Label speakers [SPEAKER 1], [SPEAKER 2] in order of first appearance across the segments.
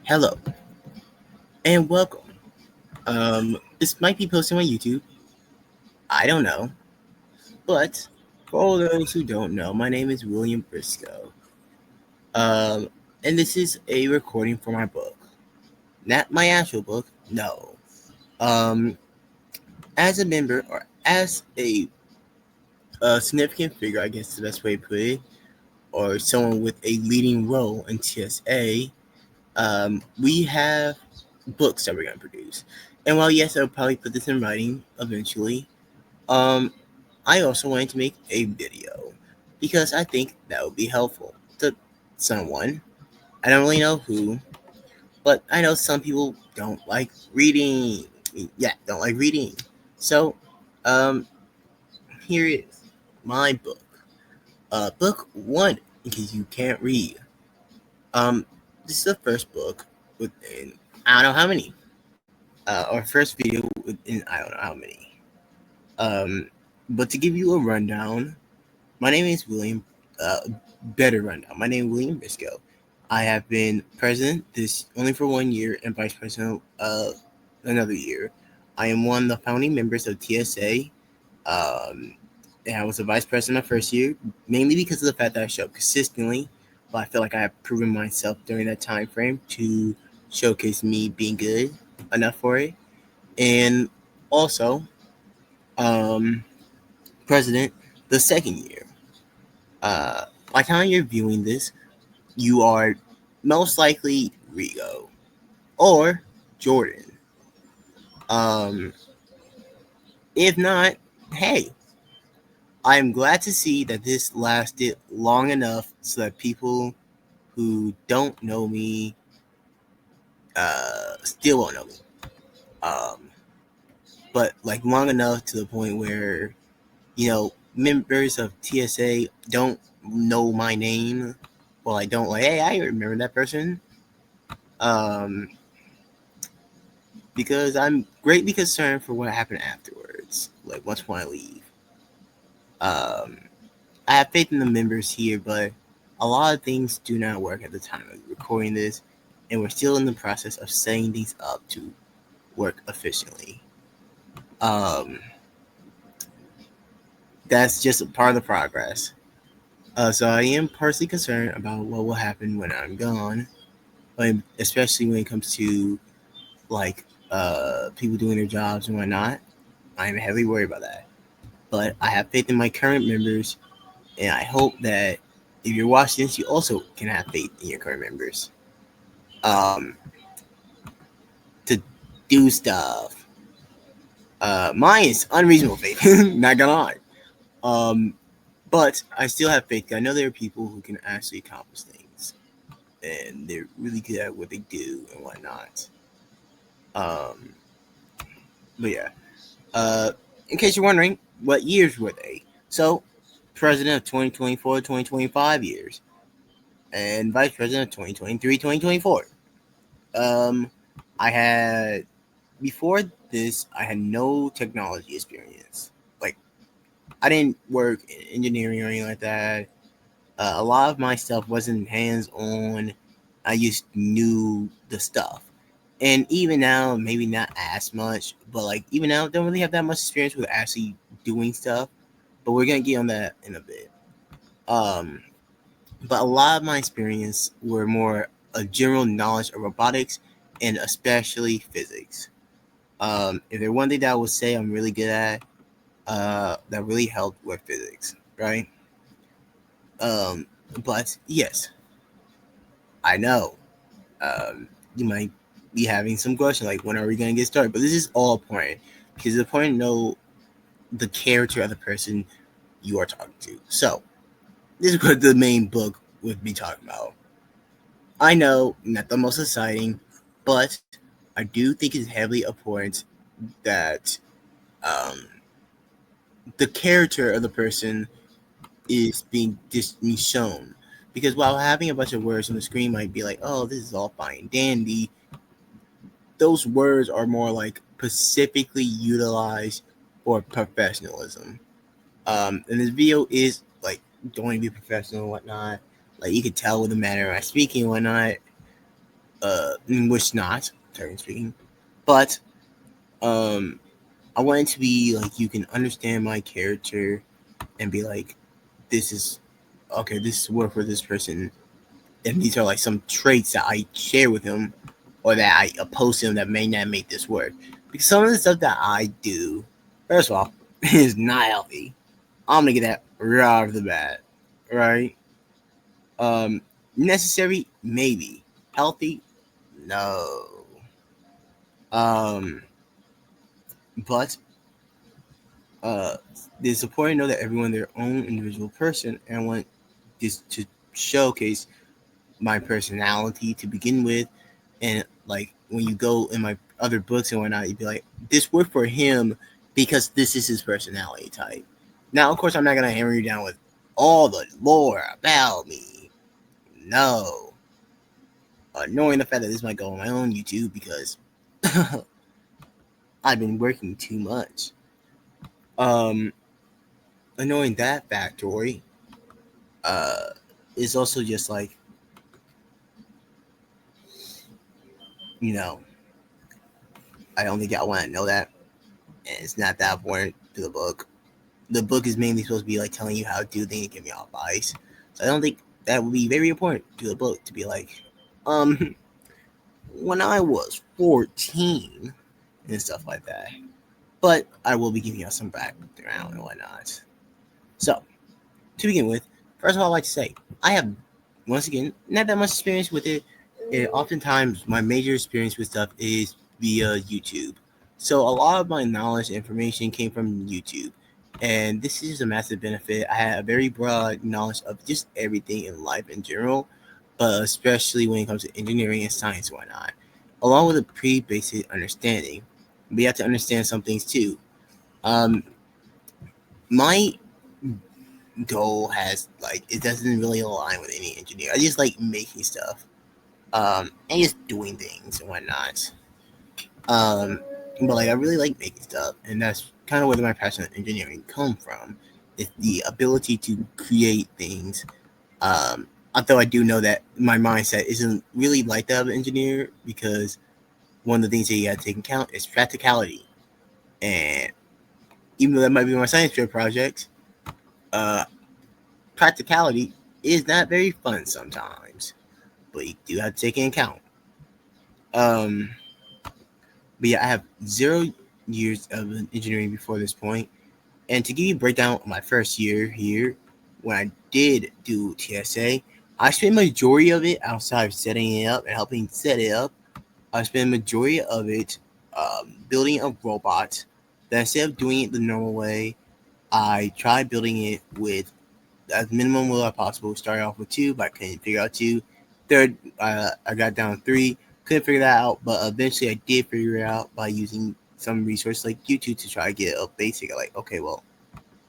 [SPEAKER 1] Hello and welcome. This might be posted on YouTube. I don't know. But for all those who don't know, my name is William Briscoe. Um, and this is a recording for my book. Not my actual book, no. Um, as a member or as a significant figure, I guess the best way to put it, or someone with a leading role in T.S.A, we have books that we're going to produce. And while, yes, I'll probably put this in writing eventually, um, I also wanted to make a video because I think that would be helpful to someone. I don't really know who, but I know some people don't like reading. Yeah, don't like reading. So, um, here is my book. Book one, in case you can't read. Um, this is the first book within I don't know how many. Or first video within I don't know how many. Um, but to give you a rundown, my name is William. Better rundown. My name is William Briscoe. I have been president this only for 1 year and vice president another year. I am one of the founding members of T.S.A. And I was a vice president my first year, mainly because of the fact that I show up consistently. But I feel like I have proven myself during that time frame to showcase me being good enough for it. And also, um, president the second year. Uh, by the time you're viewing this, you are most likely Rigo or Jordan. Um, if not, hey, I'm glad to see that this lasted long enough so that people who don't know me still won't know me. Um, but like long enough to the point where members of TSA don't know my name. Well, I don't like. Hey, I remember that person. Um, because I'm greatly concerned for what happened afterwards. Like once when I leave, um, I have faith in the members here, but a lot of things do not work at the time of recording this, and we're still in the process of setting things up to work efficiently. Um, that's just a part of the progress. So I am personally concerned about what will happen when I'm gone, especially when it comes to like people doing their jobs and whatnot. I'm heavily worried about that. But I have faith in my current members, and I hope that if you're watching this, you also can have faith in your current members um, to do stuff. Mine is unreasonable faith, not gonna lie. Um, but I still have faith. I know there are people who can actually accomplish things, and they're really good at what they do and whatnot. Um, but yeah, uh, in case you're wondering, what years were they? So, president of 2024, 2025 years, and vice president of 2023, 2024. Um, I had before this, I had no technology experience. Like, I didn't work in engineering or anything like that. A lot of my stuff wasn't hands on. I just knew the stuff. And even now, maybe not as much, but like even now, don't really have that much experience with actually doing stuff. But we're gonna get on that in a bit. Um, but a lot of my experience were more a general knowledge of robotics and especially physics. If there's one thing that I would say I'm really good at, that really helped with physics, right? Um, but yes, I know. You might be having some question like, when are we gonna get started? But this is all important because it's important to know the character of the person you are talking to. So this is what the main book would be talking about. I know, not the most exciting, but I do think it's heavily important that um, the character of the person is being shown. Because while having a bunch of words on the screen might be like, oh, this is all fine and dandy, those words are more like specifically utilized for professionalism. And this video is like going to be professional and whatnot. Like you could tell with the manner I'm speaking and whatnot. which not, technically speaking, but um, I want it to be like you can understand my character and be like, this is okay. This is work for this person, and these are like some traits that I share with him, or that I oppose him that may not make this work. Because some of the stuff that I do, first of all, is not healthy. I'm gonna get that right off the bat, right? Um, Necessary, maybe. Healthy, no. Um, but uh, it's important to know that everyone their own individual person, and I want this to showcase my personality to begin with, and like when you go in my other books and whatnot, you'd be like, this worked for him because this is his personality type. Now, of course, I'm not gonna hammer you down with all the lore about me. No, knowing the fact that this might go on my own YouTube because I've been working too much. Um, Knowing that factoid, uh, is also just like, you know, I don't think I want to know that, and it's not that important to the book. The book is mainly supposed to be like telling you how to do things and giving you advice. So I don't think that would be very important to the book to be like, um, when I was 14 and stuff like that. But I will be giving you some background and whatnot. So, to begin with, first of all, I'd like to say, I have, once again, not that much experience with it. And oftentimes, my major experience with stuff is via YouTube. So, a lot of my knowledge and information came from YouTube. And this is a massive benefit. I had a very broad knowledge of just everything in life in general, but especially when it comes to engineering and science and whatnot, along with a pretty basic understanding. We have to understand some things too. Um, my goal has like it doesn't really align with any engineer. I just like making stuff, and just doing things and whatnot. Um, but like I really like making stuff, and that's kind of where my passion in engineering come from. It's the ability to create things. Although I do know that my mindset isn't really like that of an engineer because one of the things that you got to take into account is practicality. And even though that might be my science fair project, uh, practicality is not very fun sometimes, but you do have to take it into account. Um, but yeah, I have 0 years of engineering before this point, and to give you a breakdown of my first year here, when I did do T.S.A, I spent majority of it outside of setting it up and helping set it up. I spent majority of it building a robot. That instead of doing it the normal way, I tried building it with as minimum will as possible. Started off with 2, but I couldn't figure out 2. Third, I got down to 3. Couldn't figure that out, but eventually I did figure it out by using some resource like YouTube to try to get a basic. Like, okay, well,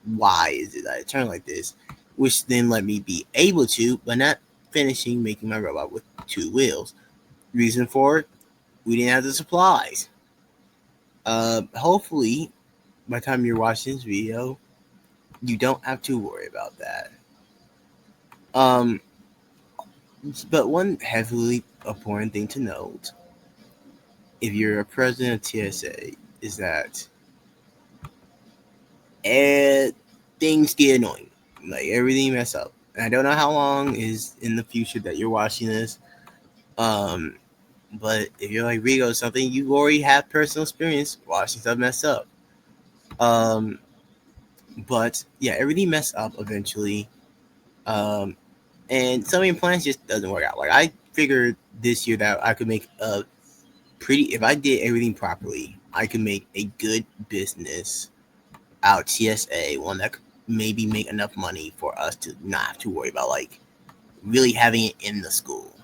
[SPEAKER 1] why is it that it turned like this? Which then let me be able to, but not finishing making my robot with 2 wheels. Reason for it, we didn't have the supplies. Hopefully, by the time you're watching this video, you don't have to worry about that. Um, but one heavily important thing to note, if you're a president of T.S.A, is that things get annoying. Like everything mess up. And I don't know how long is in the future that you're watching this. Um, but if you're like Rigo or something, you already have personal experience watching stuff mess up. Um, but yeah, everything mess up eventually. Um, and some of your plans just doesn't work out. Like I figured this year that I could make a if I did everything properly, I could make a good business out T.S.A, one that could maybe make enough money for us to not have to worry about like really having it in the school.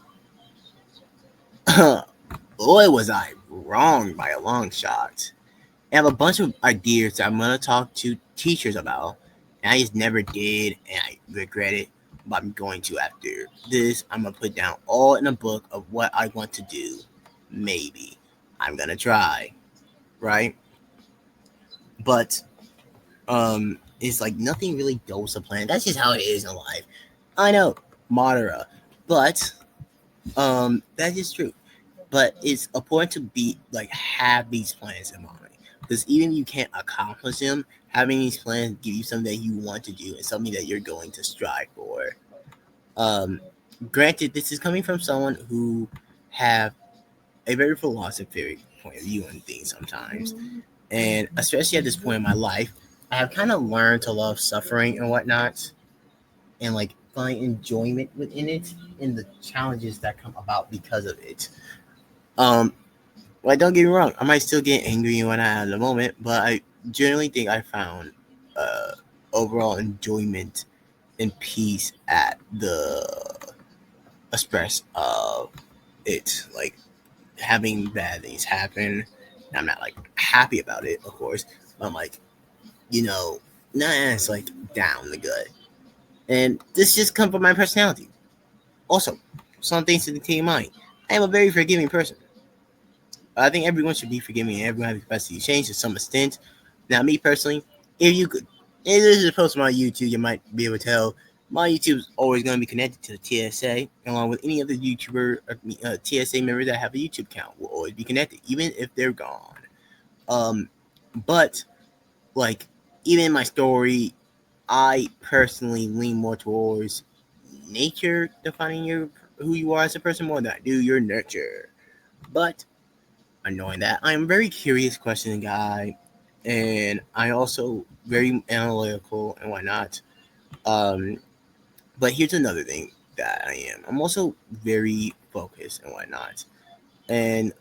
[SPEAKER 1] Boy, was I wrong by a long shot. I have a bunch of ideas that I'm gonna talk to teachers about, and I just never did, and I regret it. But I'm going to after this. I'm gonna put down all in a book of what I want to do. Maybe I'm gonna try, right? But it's like nothing really goes to plan. That's just how it is in life. I know, Madara, but that's just true. But it's important to be like have these plans in mind, because even if you can't accomplish them, having these plans give you something that you want to do and something that you're going to strive for. Um, Granted, this is coming from someone who have a very philosophical point of view on things sometimes, and especially at this point in my life, I have kind of learned to love suffering and whatnot, and like find enjoyment within it and the challenges that come about because of it. Um, Like, don't get me wrong, I might still get angry when I have the moment, but I generally think I found uh, overall enjoyment and peace at the express of it. Like, having bad things happen, I'm not like happy about it, of course, but I'm like, you know, nah, it's like down the gut. And this just comes from my personality. Also, some things to keep in mind. I am a very forgiving person. I think everyone should be forgiving and everyone has the capacity to change to some extent. Now, me personally, if you could, if this is a post on my YouTube, you might be able to tell my YouTube is always going to be connected to the T.S.A. along with any other YouTuber or T.S.A. member that have a YouTube account will always be connected, even if they're gone. Um, but like even in my story, I personally lean more towards nature defining your who you are as a person more than I do your nurture. But knowing that I'm a very curious questioning guy, and I also very analytical and whatnot. Um, but here's another thing that I am. I'm also very focused and whatnot. And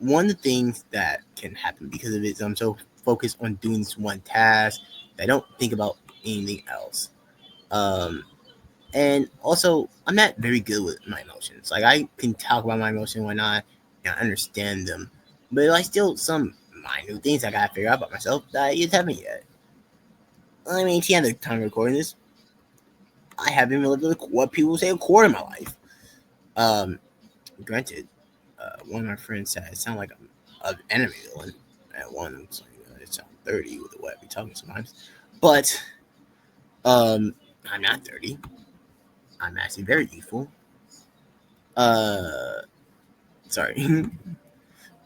[SPEAKER 1] one of the things that can happen because of it is I'm so focused on doing this one task that I don't think about anything else. Um, and also, I'm not very good with my emotions. Like I can talk about my emotions and whatnot, and I understand them, but like still some minute things I gotta figure out about myself that I just haven't yet. I mean, at the end of the time of recording this, I haven't even lived what people say a quarter of my life. Um, Granted, one of my friends said I sound like I'm an enemy villain. At one, it's like, it sounds 30 with the way I be talking sometimes, but um, I'm not 30. I'm actually very youthful. Uh, Sorry.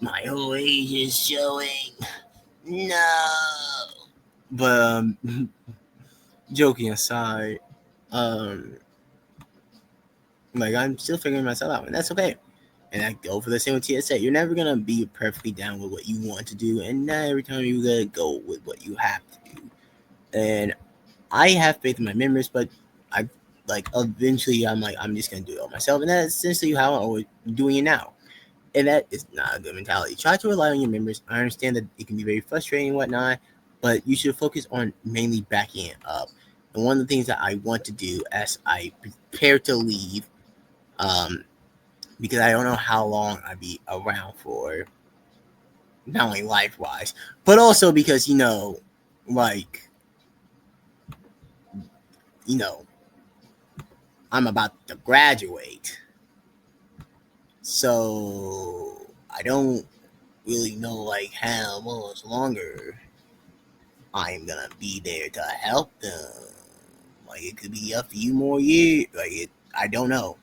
[SPEAKER 1] My whole age is showing. No. But joking aside, um, like I'm still figuring myself out, and that's okay. And I go for the same with T.S.A. You're never gonna be perfectly down with what you want to do, and not every time you gotta go with what you have to do. And I have faith in my members, but I like eventually I'm like I'm just gonna do it all myself, and that's essentially how I'm always doing it now. And that is not a good mentality. Try to rely on your members. I understand that it can be very frustrating and whatnot, but you should focus on mainly backing it up. And one of the things that I want to do as I prepare to leave, um, because I don't know how long I'll be around for, not only life wise, but also because, like, you know, I'm about to graduate. So I don't really know, like, how much longer I'm gonna be there to help them. Like it could be a few more years. I don't know.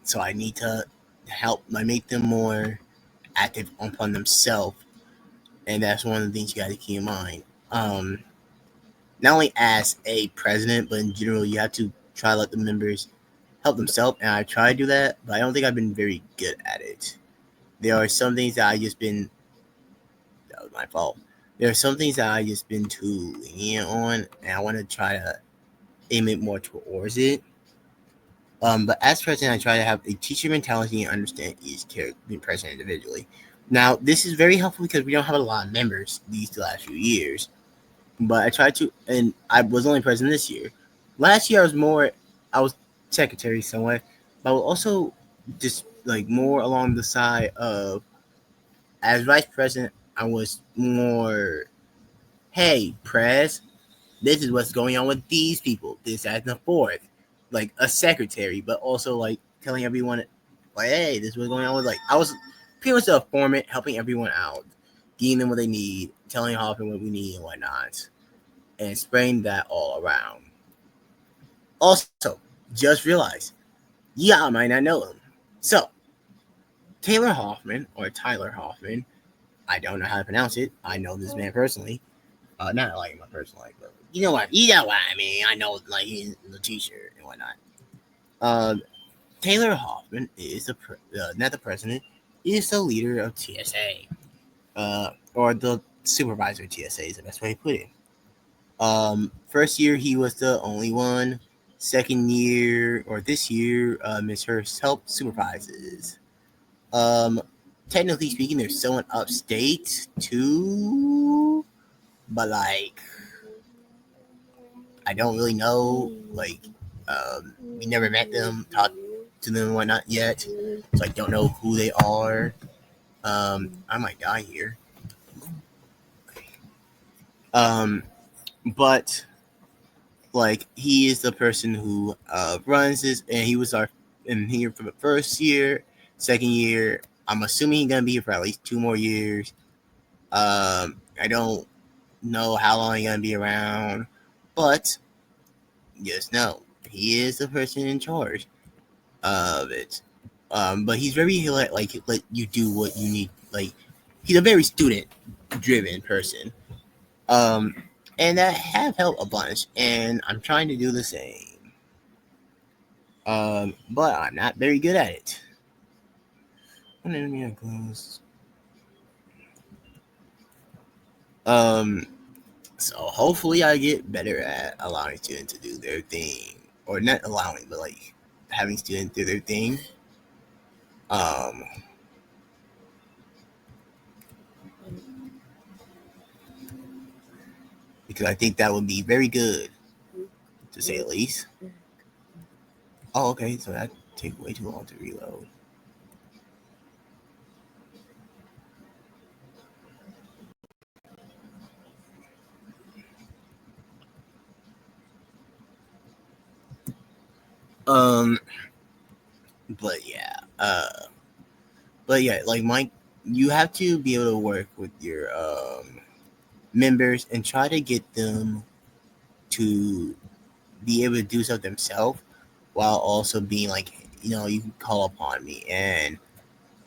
[SPEAKER 1] So I need to help, make them more active upon themselves, and that's one of the things you got to keep in mind. Um, Not only as a president, but in general, you have to try to let the members help themselves, and I try to do that, but I don't think I've been very good at it. There are some things that I just been that was my fault. There are some things that I just been too lenient on, and I want to try to aim it more towards it. But as president, I try to have a teacher mentality and understand each character, person individually. Now, this is very helpful because we don't have a lot of members these last few years. But I tried to, and I was only president this year. Last year, I was secretary somewhat, but I was also just like more along the side of, as vice president, I was more, hey, press, this is what's going on with these people, this, that, and the fourth. Like a secretary, but also like telling everyone, like, hey, this is what's going on with, like, I was pretty much a informant, helping everyone out, giving them what they need, telling how often what we need and whatnot, and spreading that all around. Also, just realize, yeah, I might not know them. So, Taylor Hoffman or Tyler Hoffman. I don't know how to pronounce it. I know this man personally. Not like my personal life, but you know what I mean. I know like he's the T-shirt and whatnot. Uh, Taylor Hoffman is not the president. He is the leader of T.S.A. Or the supervisor of T.S.A. is the best way to put it. First year he was the only one. Second year or this year, Miss Hurst helped supervises. Um, Technically speaking, there's someone upstate too, but like I don't really know. Like, we never met them, talked to them, and whatnot yet, so I don't know who they are. I might die here. Um, but like he is the person who runs this, and he was our in here for the first year, second year. I'm assuming he's gonna be here for at least 2 more years. I don't know how long he's gonna be around, but just know he is the person in charge of it. But he's very like let you do what you need. Like he's a very student driven person. Um, and that have helped a bunch. And I'm trying to do the same. But I'm not very good at it. Um, so hopefully I get better at allowing students to do their thing, or not allowing, but like having students do their thing. Um, because I think that would be very good, to say the least. Oh, okay, so that take way too long to reload. Um, but yeah, like Mike, you have to be able to work with your members and try to get them to be able to do stuff themselves while also being like, you can call upon me. And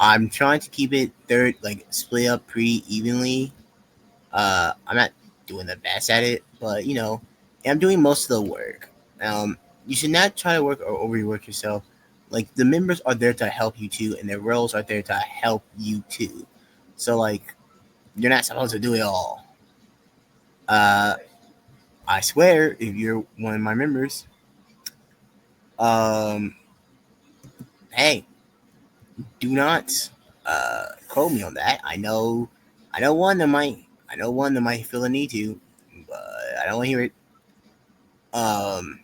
[SPEAKER 1] I'm trying to keep it like split up pretty evenly. I'm not doing the best at it, but I'm doing most of the work. You should not try to work or overwork yourself. Like the members are there to help you too, and their roles are there to help you too. So like you're not supposed to do it all. Uh, I swear, if you're one of my members, um, hey, do not quote me on that. I know one that might feel a need to, but I don't want to hear it. Um,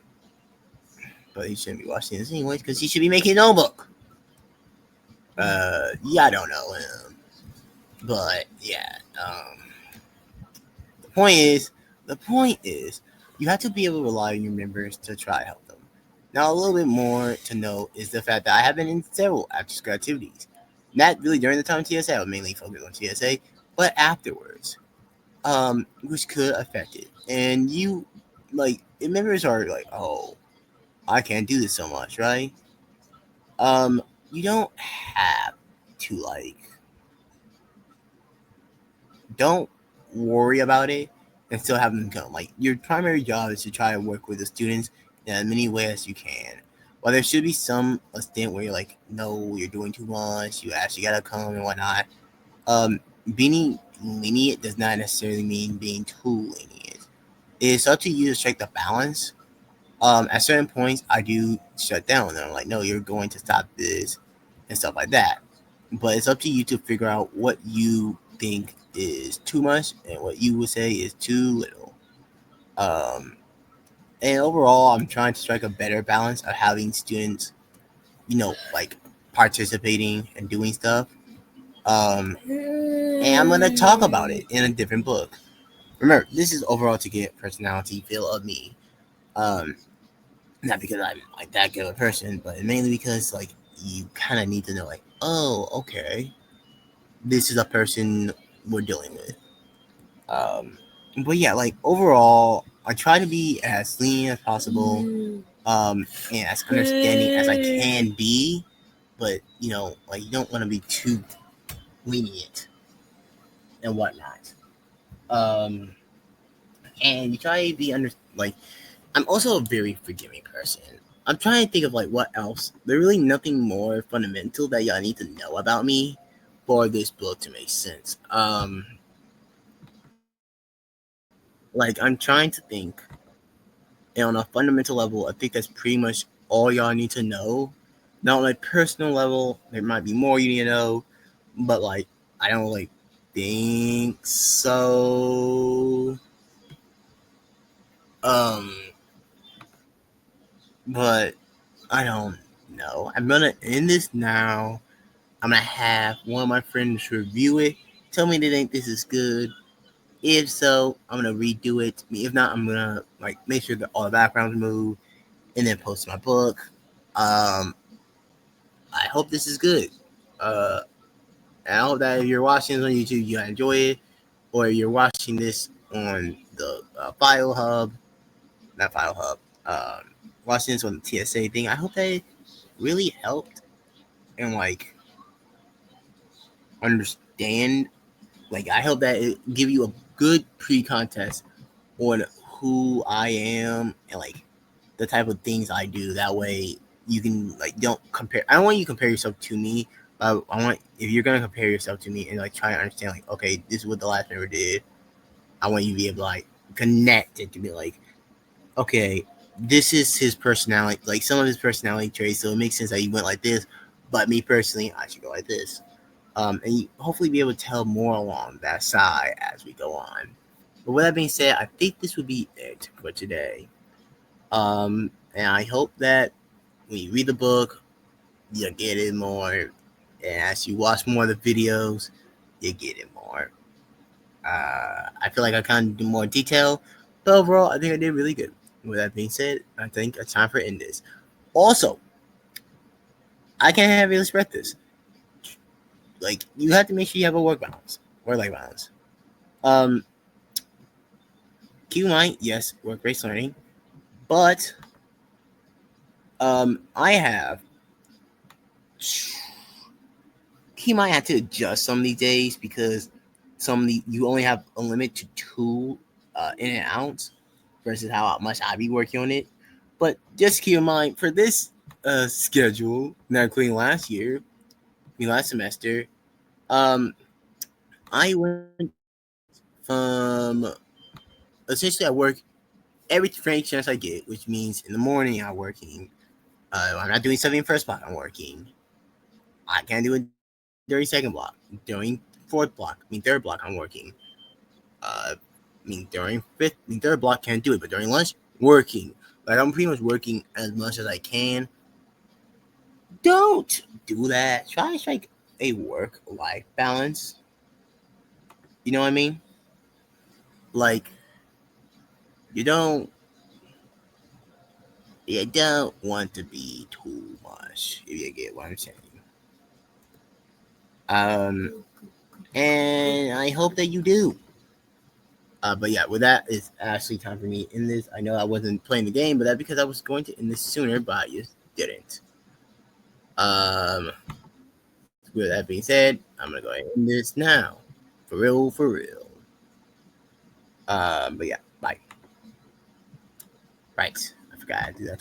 [SPEAKER 1] but he shouldn't be watching this anyways because he should be making a notebook. Yeah, I don't know him, but yeah. The point is, the point is, you have to be able to rely on your members to try to help them. Now, a little bit more to note is the fact that I have been in several after-school activities. Not really during the time of T.S.A. I was mainly focused on T.S.A., but afterwards, which could affect it. And you, like, members are like, oh, I can't do this so much, right? Um, you don't have to like don't worry about it and still have them come. Like your primary job is to try to work with the students in as many ways as you can. While there should be some a stint where you're like, no, you're doing too much, you actually gotta come and whatnot. Um, Being lenient does not necessarily mean being too lenient. It's up to you to strike the balance. At certain points, I do shut down, and I'm like, no, you're going to stop this and stuff like that. But it's up to you to figure out what you think is too much and what you would say is too little. Um, and overall, I'm trying to strike a better balance of having students, like participating and doing stuff. And I'm gonna talk about it in a different book. Remember, this is overall to get personality feel of me. Um, Not because I'm like that good of a person, but mainly because like you kind of need to know, like, oh, okay, this is a person we're dealing with. Um, but yeah, like overall, I try to be as lenient as possible, and as understanding as I can be. but like you don't want to be too lenient and whatnot. Um, and you try to be like I'm also a very forgiving person. I'm trying to think of like what else. There's really nothing more fundamental that y'all need to know about me for this book to make sense. Like I'm trying to think, and on a fundamental level, I think that's pretty much all y'all need to know. Not on a personal level, there might be more you need to know, but like I don't like think so. Um, but I don't know. I'm gonna end this now. I'm gonna have one of my friends review it. Tell me they think this is good. If so, I'm gonna redo it. If not, I'm gonna like make sure that all the backgrounds move and then post my book. Um, I hope this is good. Uh, and I hope that if you're watching this on YouTube, you enjoy it, or if you're watching this on the File Hub, not File Hub, watching this on the T.S.A thing. I hope that it really helped and like understand. Like I hope that it give you a good pre-contest on who I am and like the type of things I do. That way you can like don't compare. I don't want you to compare yourself to me. But I want if you're gonna compare yourself to me and like try to understand like okay, this is what the last member did. I want you to be able to like connect it to be like okay, this is his personality, like some of his personality traits. So it makes sense that he went like this. But me personally, I should go like this. And you hopefully be able to tell more along that side as we go on. But with that being said, I think this would be it for today. And I hope that when you read the book, you get it more. And as you watch more of the videos, you get it more. I feel like I kind of do more detail, but overall, I think I did really good. With that being said, I think it's time for end this. Also, I can't have you respect this. Like, you have to make sure you have a work-life balance. Um, keep in mind, yes, work-based learning, but I have he might have to adjust some of these days because some of the you only have a limit to two in and outs versus how much I be working on it. But just keep in mind for this schedule, not including last semester, um, I went from essentially I work every free chance I get, which means in the morning I'm working. I'm not doing something first block. I'm working. I can't do it during second block. During fourth block, third block, I'm working. During third block can't do it, but during lunch, working. Like I'm pretty much working as much as I can. Don't do that. Try to strike a work-life balance. You know what I mean? Like you don't want to be too much. If you get what I'm saying. Um, and I hope that you do. But yeah, with that, it's actually time for me to end this. I know I wasn't playing the game, but that's because I was going to end this sooner, but I just didn't. Um, with that being said, I'm gonna go ahead and end this now. For real, for real. But yeah, bye. Right. I forgot I do that twice.